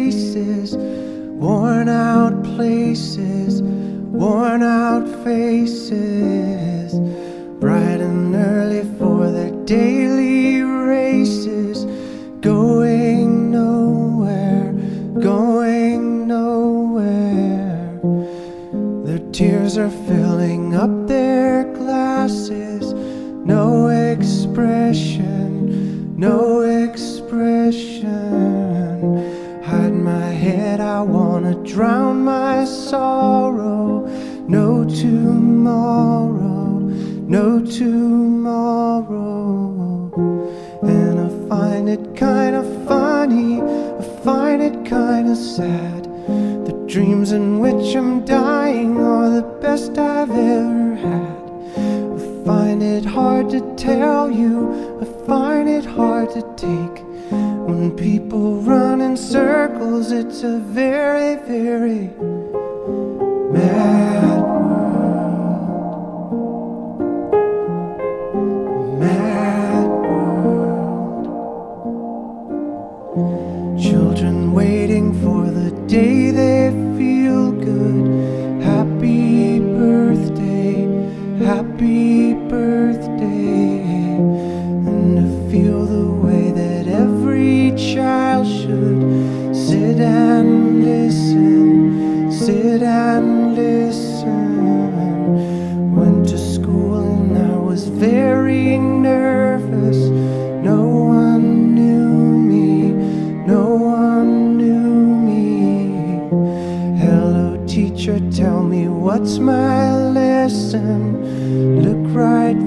faces, worn out places, worn out faces, bright and early for their daily races, going nowhere, going nowhere. Their tears are filling up their glasses, no expression, no expression. Hide my head, I wanna drown my sorrow. No tomorrow, no tomorrow. And I find it kinda funny, I find it kinda sad. The dreams in which I'm dying are the best I've ever had. I find it hard to tell you, I find it hard to take. When people run in circles, it's a very, very mad world. Mad world. Children waiting for the day they feel good. Happy birthday, happy birthday. And to feel the way that every child should sit and listen, sit and listen. Went to school and I was very nervous. No one knew me, no one knew me. Hello teacher, tell me what's my lesson. Look right